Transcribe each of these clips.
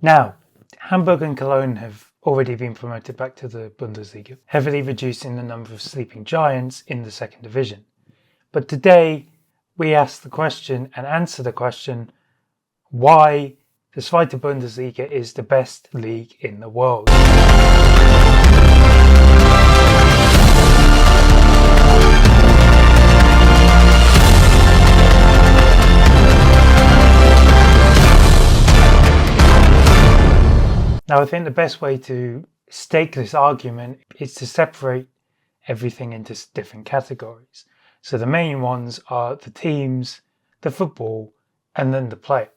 Now, Hamburg and Cologne have already been promoted back to the Bundesliga, heavily reducing the number of sleeping giants in the second division. But today, we ask the question and answer the question why the Zweite Bundesliga is the best league in the world. Now, I think the best way to stake this argument is to separate everything into different categories. So the main ones are the teams, the football, and then the player.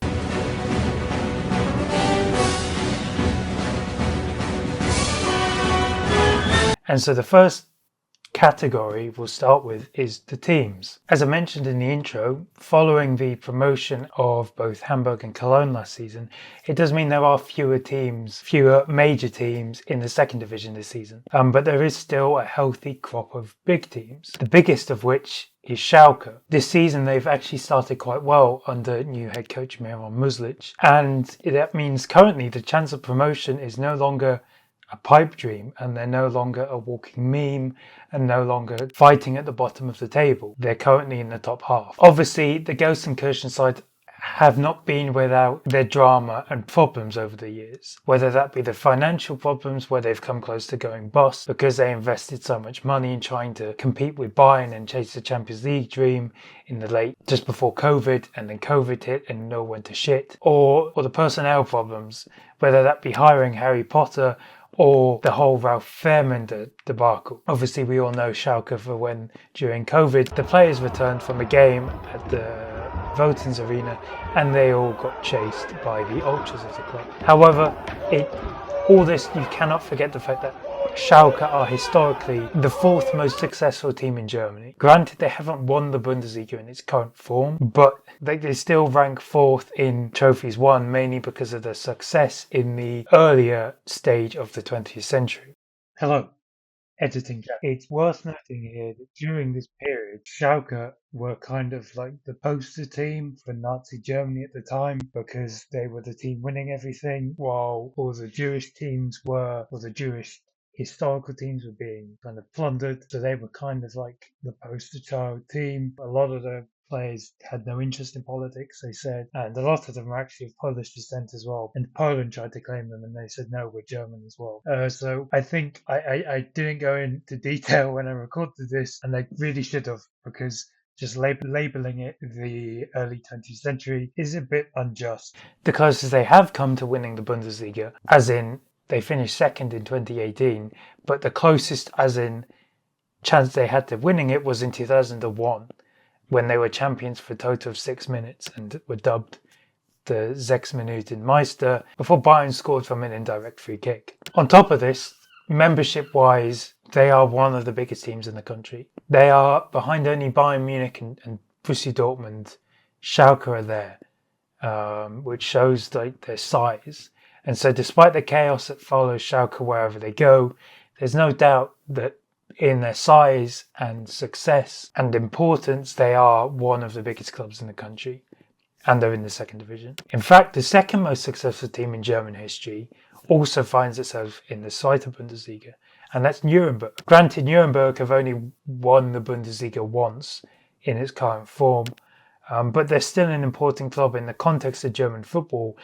And so the first category we'll start with is the teams. As I mentioned in the intro, following the promotion of both Hamburg and Cologne last season, it does mean there are fewer major teams in the second division this season. But there is still a healthy crop of big teams, the biggest of which is Schalke. This season they've actually started quite well under new head coach Miran Muslic, and that means currently the chance of promotion is no longer a pipe dream, and they're no longer a walking meme and no longer fighting at the bottom of the table. They're currently in the top half. Obviously, the Gelsenkirchen side have not been without their drama and problems over the years, whether that be the financial problems where they've come close to going bust because they invested so much money in trying to compete with Bayern and chase the Champions League dream in the late, just before COVID, and then COVID hit and no went to shit, or the personnel problems, whether that be hiring Harry Potter or the whole Ralf Fährmann debacle. Obviously, we all know Schalke for when, during COVID, the players returned from a game at the Votens Arena and they all got chased by the ultras of the club. However, all this, you cannot forget the fact that Schalke are historically the fourth most successful team in Germany. Granted, they haven't won the Bundesliga in its current form, but they still rank fourth in trophies won, mainly because of their success in the earlier stage of the 20th century. Hello, editing. It's worth noting here that during this period, Schalke were kind of like the poster team for Nazi Germany at the time, because they were the team winning everything, while all the Jewish teams or the Jewish historical teams were being kind of plundered. So they were kind of like the poster child team. A lot of the players had no interest in politics, they said, and a lot of them were actually of Polish descent as well. And Poland tried to claim them, and they said, no, we're German as well. So I think I didn't go into detail when I recorded this, and I really should have, because just labeling it the early 20th century is a bit unjust. The closest they have come to winning the Bundesliga, as in they finished second in 2018, but the closest as in chance they had to winning it was in 2001, when they were champions for a total of 6 minutes and were dubbed the 6 Minuten Meister before Bayern scored from an indirect free kick. On top of this, membership-wise, they are one of the biggest teams in the country. They are behind only Bayern Munich and Borussia Dortmund. Schalke are there, which shows like their size. And so despite the chaos that follows Schalke wherever they go, there's no doubt that in their size and success and importance, they are one of the biggest clubs in the country, and they're in the second division. In fact, the second most successful team in German history also finds itself in the Zweite Bundesliga, and that's Nuremberg. Granted, Nuremberg have only won the Bundesliga once in its current form, but they're still an important club in the context of German football,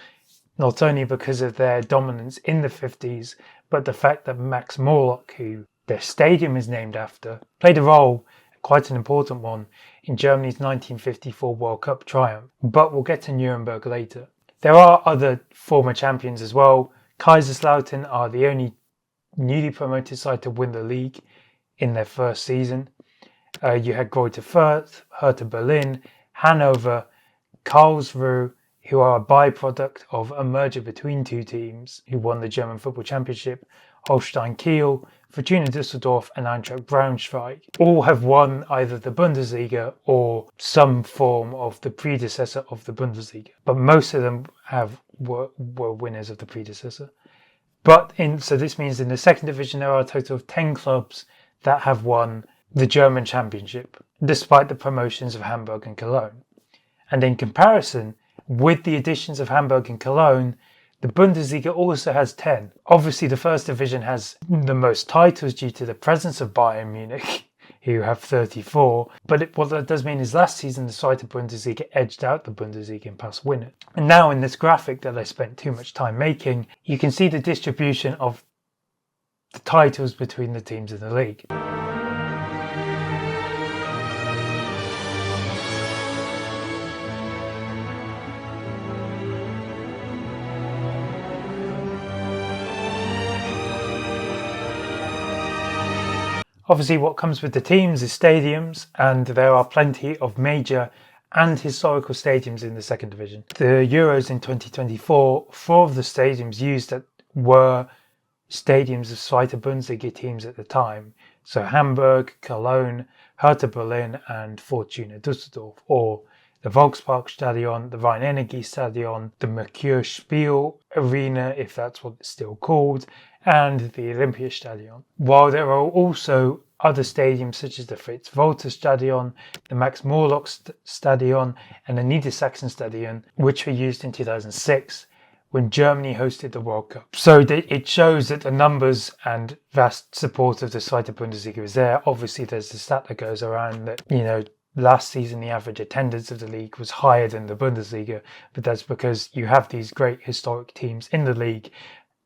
not only because of their dominance in the 50s, but the fact that Max Morlock, who their stadium is named after, played a role, quite an important one, in Germany's 1954 World Cup triumph. But we'll get to Nuremberg later. There are other former champions as well. Kaiserslautern are the only newly promoted side to win the league in their first season. You had Greuther Fürth, Hertha Berlin, Hanover, Karlsruhe, who are a byproduct of a merger between two teams who won the German Football Championship, Holstein Kiel, Fortuna Düsseldorf and Eintracht Braunschweig. All have won either the Bundesliga or some form of the predecessor of the Bundesliga, but most of them were winners of the predecessor. So this means in the second division there are a total of 10 clubs that have won the German Championship, despite the promotions of Hamburg and Cologne. And in comparison, with the additions of Hamburg and Cologne, The Bundesliga also has 10. Obviously, the first division has the most titles due to the presence of Bayern Munich, who have 34. But what that does mean is last season, the Zweite Bundesliga edged out the Bundesliga in past winners. And now in this graphic that I spent too much time making, you can see the distribution of the titles between the teams in the league. Obviously, what comes with the teams is stadiums, and there are plenty of major and historical stadiums in the second division. The Euros in 2024, 4 of the stadiums used were stadiums of Zweite Bundesliga teams at the time. So Hamburg, Cologne, Hertha Berlin and Fortuna Düsseldorf, or the Volksparkstadion, the Rhein-Energie-Stadion, the Merkur-Spiel Arena, if that's what it's still called, and the Olympiastadion. While there are also other stadiums such as the Fritz-Walter-Stadion, the Max-Morlock-Stadion and the Niedersachsen-Stadion, which were used in 2006 when Germany hosted the World Cup. So it shows that the numbers and vast support of the Zweite Bundesliga is there. Obviously, there's the stat that goes around that, last season the average attendance of the league was higher than the Bundesliga, but that's because you have these great historic teams in the league,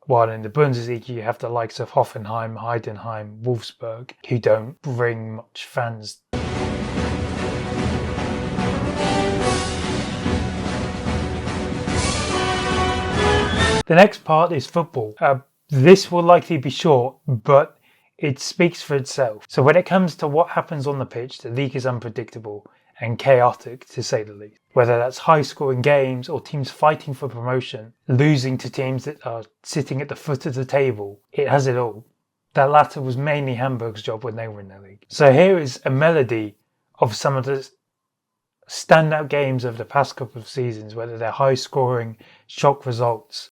while in the Bundesliga you have the likes of Hoffenheim, Heidenheim, Wolfsburg, who don't bring much fans. The next part is football. This will likely be short, but it speaks for itself. So when it comes to what happens on the pitch, the league is unpredictable and chaotic, to say the least. Whether that's high-scoring games or teams fighting for promotion, losing to teams that are sitting at the foot of the table, it has it all. That latter was mainly Hamburg's job when they were in the league. So here is a melody of some of the standout games of the past couple of seasons, whether they're high-scoring, shock results.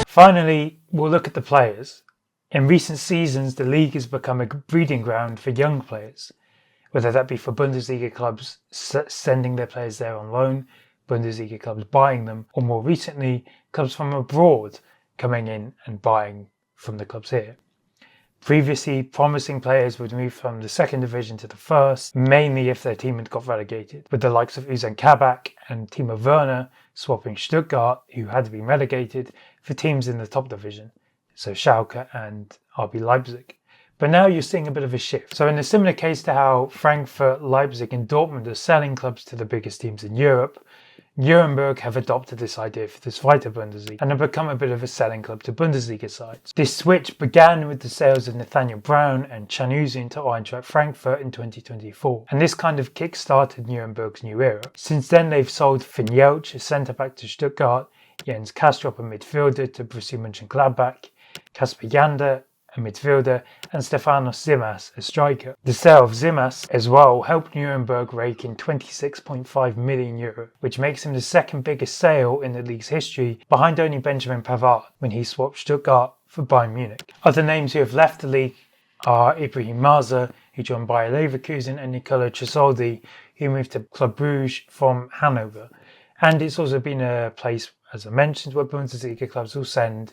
Finally, we'll look at the players. In recent seasons, the league has become a breeding ground for young players, whether that be for Bundesliga clubs sending their players there on loan, Bundesliga clubs buying them, or more recently, clubs from abroad coming in and buying from the clubs here. Previously, promising players would move from the second division to the first, mainly if their team had got relegated, with the likes of Ozan Kabak and Timo Werner swapping Stuttgart, who had been relegated, for teams in the top division, so Schalke and RB Leipzig. But now you're seeing a bit of a shift. So in a similar case to how Frankfurt, Leipzig and Dortmund are selling clubs to the biggest teams in Europe, Nuremberg have adopted this idea for the Zweite Bundesliga and have become a bit of a selling club to Bundesliga sides. This switch began with the sales of Nathaniel Brown and Can Özcan to Eintracht Frankfurt in 2024, and this kind of kick-started Nuremberg's new era. Since then they've sold Finn Jeltsch, a centre-back, to Stuttgart, Jens Kastrop, a midfielder, to Borussia Mönchengladbach, Kasper Jander, a midfielder, and Stefanos Zimas, a striker. The sale of Zimas as well helped Nuremberg rake in €26.5 million, which makes him the second biggest sale in the league's history, behind only Benjamin Pavard when he swapped Stuttgart for Bayern Munich. Other names who have left the league are Ibrahim Marza, who joined Bayer Leverkusen, and Nicolo Tresoldi, who moved to Club Brugge from Hanover. And it's also been a place, as I mentioned, where Bundesliga clubs will send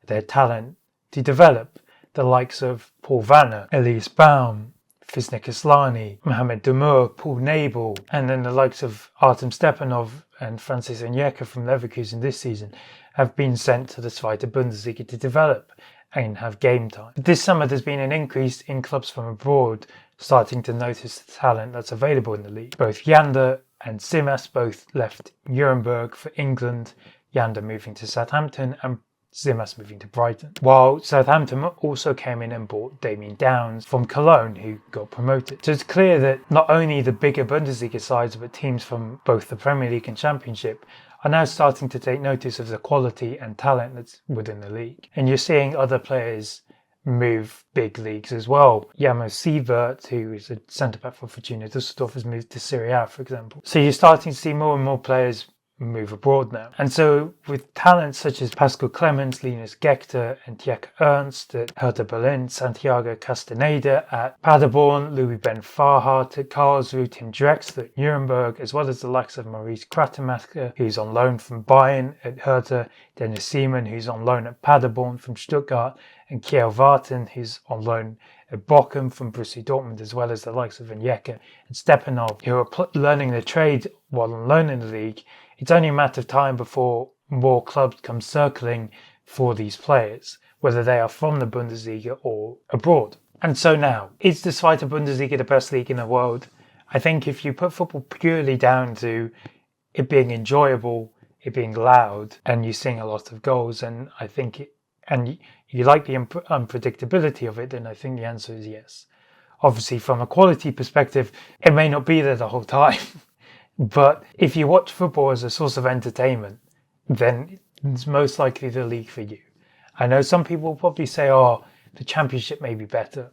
their talent to develop. The likes of Paul Vanner, Elias Baum, Fisnik Aslani, Mohamed Damour, Paul Nabel, and then the likes of Artem Stepanov and Francis Onyeka from Leverkusen this season have been sent to the Zweite Bundesliga to develop and have game time. But this summer there's been an increase in clubs from abroad starting to notice the talent that's available in the league. Both Jander and Zimas both left Nuremberg for England, Jander moving to Southampton and Zimas moving to Brighton. While Southampton also came in and bought Damien Downs from Cologne, who got promoted. So it's clear that not only the bigger Bundesliga sides, but teams from both the Premier League and Championship are now starting to take notice of the quality and talent that's within the league. And you're seeing other players move big leagues as well. Jamo Sievert, who is a centre-back for Fortuna Düsseldorf, has moved to Serie A, for example. So you're starting to see more and more players move abroad now. And so with talents such as Pascal Clemens, Linus Gechter and Tjek Ernst at Hertha Berlin, Santiago Castaneda at Paderborn, Louis Ben Farhat at Karlsruhe, Tim Drexler at Nuremberg, as well as the likes of Maurice Krattemacher, who's on loan from Bayern at Hertha, Dennis Seaman, who's on loan at Paderborn from Stuttgart, and Kjell Varten, who's on loan at Bochum from Borussia Dortmund, as well as the likes of Onyeka and Stepanov, who are learning the trade while on loan in the league. It's only a matter of time before more clubs come circling for these players, whether they are from the Bundesliga or abroad. And so now, is the Zweite Bundesliga the best league in the world? I think if you put football purely down to it being enjoyable, it being loud, and you seeing a lot of goals, and I think and you like the unpredictability of it, then I think the answer is yes. Obviously, from a quality perspective, it may not be there the whole time. But if you watch football as a source of entertainment, then it's most likely the league for you. I know some people will probably say, oh, the Championship may be better.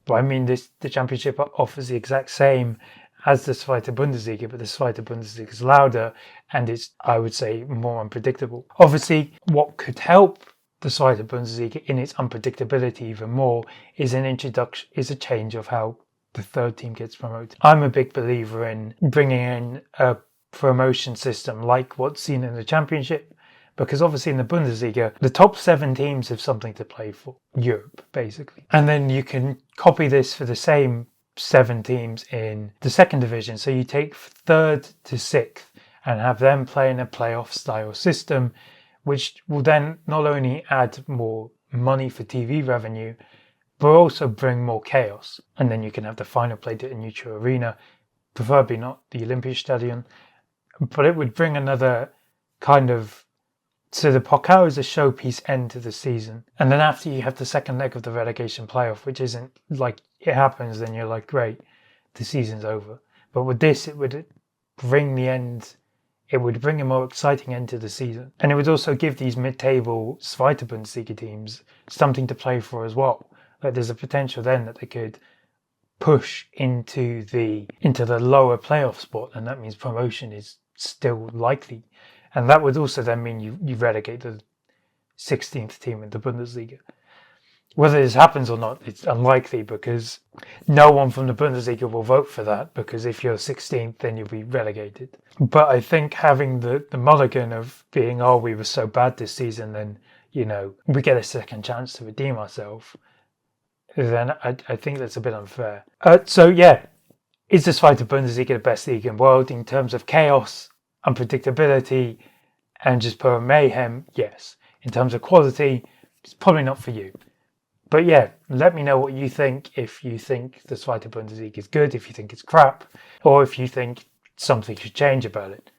But I mean, the Championship offers the exact same as the Zweite Bundesliga, but the Zweite Bundesliga is louder and it's, I would say, more unpredictable. Obviously, what could help the Zweite Bundesliga in its unpredictability even more is a change of how the third team gets promoted. I'm a big believer in bringing in a promotion system like what's seen in the Championship, because obviously in the Bundesliga, the top 7 teams have something to play for, Europe, basically. And then you can copy this for the same 7 teams in the second division. So you take 3rd to 6th and have them play in a playoff style system, which will then not only add more money for TV revenue, but also bring more chaos. And then you can have the final played at a neutral arena, preferably not the Olympiastadion. But it would bring another kind of... So the Pokal is a showpiece end to the season. And then after you have the second leg of the relegation playoff, which isn't like it happens, then you're like, great, the season's over. But with this, it would bring the end... It would bring a more exciting end to the season. And it would also give these mid-table Zweite Bundesliga teams something to play for as well. Like there's a potential then that they could push into the lower playoff spot, and that means promotion is still likely. And that would also then mean you relegate the 16th team in the Bundesliga. Whether this happens or not, it's unlikely because no one from the Bundesliga will vote for that, because if you're 16th, then you'll be relegated. But I think having the mulligan of being, oh, we were so bad this season, then, we get a second chance to redeem ourselves, then I think that's a bit unfair. So yeah, is the Zweite Bundesliga the best league in the world in terms of chaos, unpredictability, and just pure mayhem? Yes. In terms of quality, it's probably not for you. But yeah, let me know what you think. If you think the Zweite Bundesliga is good, if you think it's crap, or if you think something should change about it.